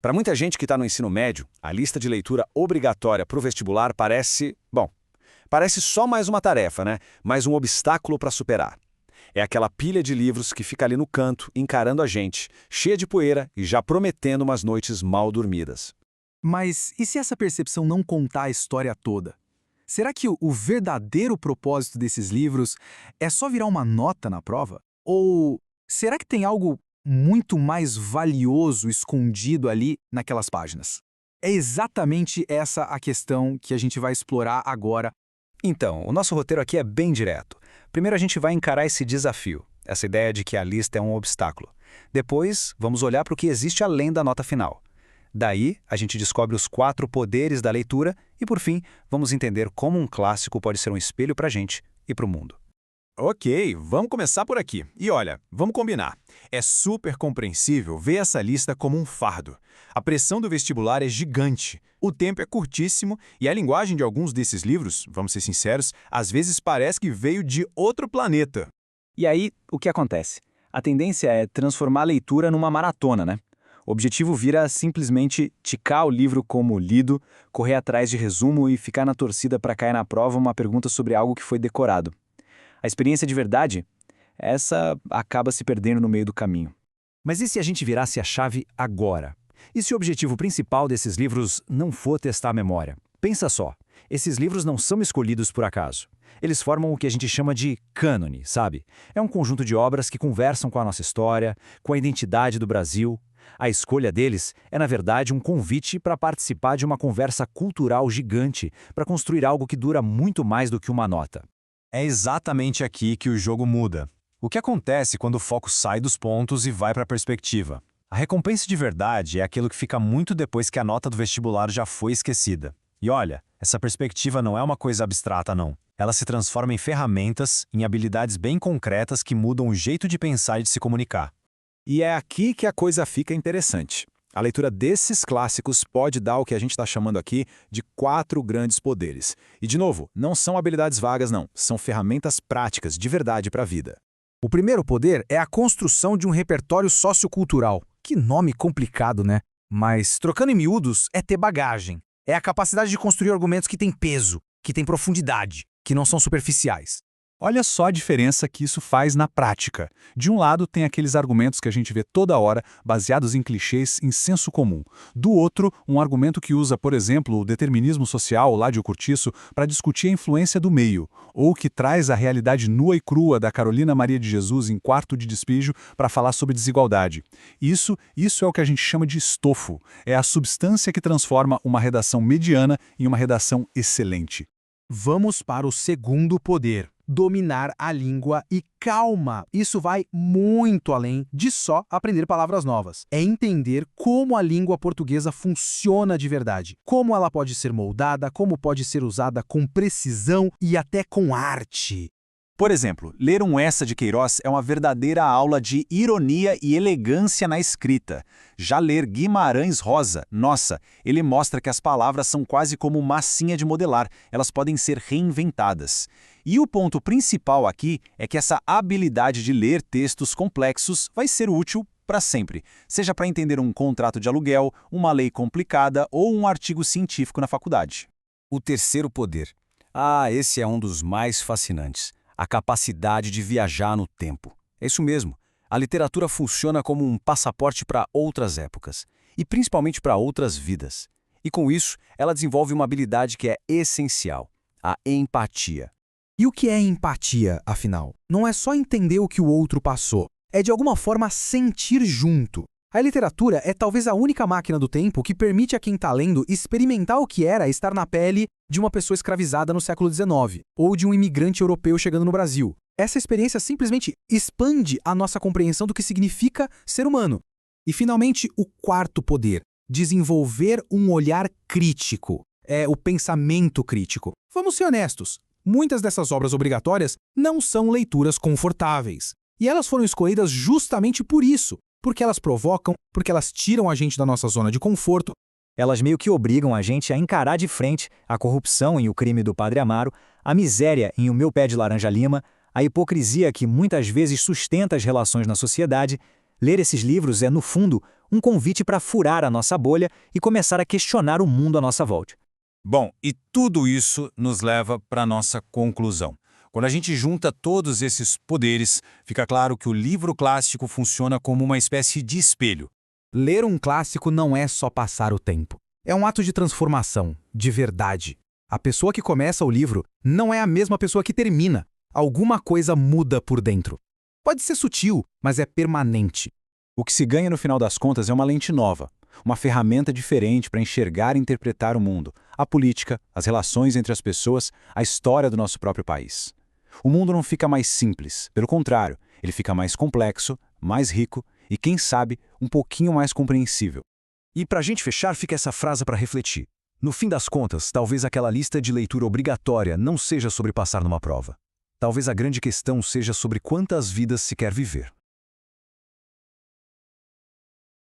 Para muita gente que está no ensino médio, a lista de leitura obrigatória para o vestibular parece só mais uma tarefa, né? Mais um obstáculo para superar. É aquela pilha de livros que fica ali no canto, encarando a gente, cheia de poeira e já prometendo umas noites mal dormidas. Mas e se essa percepção não contar a história toda? Será que o verdadeiro propósito desses livros é só virar uma nota na prova? Ou será que tem algo muito mais valioso escondido ali naquelas páginas? É exatamente essa a questão que a gente vai explorar agora. Então, o nosso roteiro aqui é bem direto. Primeiro a gente vai encarar esse desafio, essa ideia de que a lista é um obstáculo. Depois, vamos olhar para o que existe além da nota final. Daí, a gente descobre os 4 poderes da leitura e, por fim, vamos entender como um clássico pode ser um espelho para a gente e para o mundo. Ok, vamos começar por aqui. E olha, vamos combinar. É super compreensível ver essa lista como um fardo. A pressão do vestibular é gigante, o tempo é curtíssimo e a linguagem de alguns desses livros, vamos ser sinceros, às vezes parece que veio de outro planeta. E aí, o que acontece? A tendência é transformar a leitura numa maratona, né? O objetivo vira simplesmente ticar o livro como lido, correr atrás de resumo e ficar na torcida para cair na prova uma pergunta sobre algo que foi decorado. A experiência de verdade, essa acaba se perdendo no meio do caminho. Mas e se a gente virasse a chave agora? E se o objetivo principal desses livros não for testar a memória? Pensa só, esses livros não são escolhidos por acaso. Eles formam o que a gente chama de cânone, sabe? É um conjunto de obras que conversam com a nossa história, com a identidade do Brasil. A escolha deles é, na verdade, um convite para participar de uma conversa cultural gigante, para construir algo que dura muito mais do que uma nota. É exatamente aqui que o jogo muda. O que acontece quando o foco sai dos pontos e vai para a perspectiva? A recompensa de verdade é aquilo que fica muito depois que a nota do vestibular já foi esquecida. E olha, essa perspectiva não é uma coisa abstrata, não. Ela se transforma em ferramentas, em habilidades bem concretas que mudam o jeito de pensar e de se comunicar. E é aqui que a coisa fica interessante. A leitura desses clássicos pode dar o que a gente está chamando aqui de 4 grandes poderes. E, de novo, não são habilidades vagas, não. São ferramentas práticas, de verdade, para a vida. O primeiro poder é a construção de um repertório sociocultural. Que nome complicado, né? Mas, trocando em miúdos, é ter bagagem. É a capacidade de construir argumentos que têm peso, que têm profundidade, que não são superficiais. Olha só a diferença que isso faz na prática. De um lado, tem aqueles argumentos que a gente vê toda hora, baseados em clichês, em senso comum. Do outro, um argumento que usa, por exemplo, o determinismo social, lá de O Cortiço, para discutir a influência do meio, ou que traz a realidade nua e crua da Carolina Maria de Jesus em Quarto de Despejo para falar sobre desigualdade. Isso é o que a gente chama de estofo. É a substância que transforma uma redação mediana em uma redação excelente. Vamos para o segundo poder. Dominar a língua e calma. Isso vai muito além de só aprender palavras novas. É entender como a língua portuguesa funciona de verdade. Como ela pode ser moldada, como pode ser usada com precisão e até com arte. Por exemplo, ler um Essa de Queiroz é uma verdadeira aula de ironia e elegância na escrita. Já ler Guimarães Rosa, nossa, ele mostra que as palavras são quase como massinha de modelar, elas podem ser reinventadas. E o ponto principal aqui é que essa habilidade de ler textos complexos vai ser útil para sempre, seja para entender um contrato de aluguel, uma lei complicada ou um artigo científico na faculdade. O terceiro poder. Esse é um dos mais fascinantes. A capacidade de viajar no tempo. É isso mesmo. A literatura funciona como um passaporte para outras épocas, e principalmente para outras vidas. E com isso, ela desenvolve uma habilidade que é essencial, a empatia. E o que é empatia, afinal? Não é só entender o que o outro passou, é de alguma forma sentir junto. A literatura é talvez a única máquina do tempo que permite a quem está lendo experimentar o que era estar na pele de uma pessoa escravizada no século XIX, ou de um imigrante europeu chegando no Brasil. Essa experiência simplesmente expande a nossa compreensão do que significa ser humano. E, finalmente, o quarto poder, desenvolver um olhar crítico. É o pensamento crítico. Vamos ser honestos, muitas dessas obras obrigatórias não são leituras confortáveis. E elas foram escolhidas justamente por isso. Porque elas provocam, porque elas tiram a gente da nossa zona de conforto. Elas meio que obrigam a gente a encarar de frente a corrupção em O Crime do Padre Amaro, a miséria em O Meu Pé de Laranja Lima, a hipocrisia que muitas vezes sustenta as relações na sociedade. Ler esses livros é, no fundo, um convite para furar a nossa bolha e começar a questionar o mundo à nossa volta. Bom, e tudo isso nos leva para a nossa conclusão. Quando a gente junta todos esses poderes, fica claro que o livro clássico funciona como uma espécie de espelho. Ler um clássico não é só passar o tempo. É um ato de transformação, de verdade. A pessoa que começa o livro não é a mesma pessoa que termina. Alguma coisa muda por dentro. Pode ser sutil, mas é permanente. O que se ganha no final das contas é uma lente nova, uma ferramenta diferente para enxergar e interpretar o mundo, a política, as relações entre as pessoas, a história do nosso próprio país. O mundo não fica mais simples, pelo contrário, ele fica mais complexo, mais rico e, quem sabe, um pouquinho mais compreensível. E para a gente fechar, fica essa frase para refletir. No fim das contas, talvez aquela lista de leitura obrigatória não seja sobre passar numa prova. Talvez a grande questão seja sobre quantas vidas se quer viver.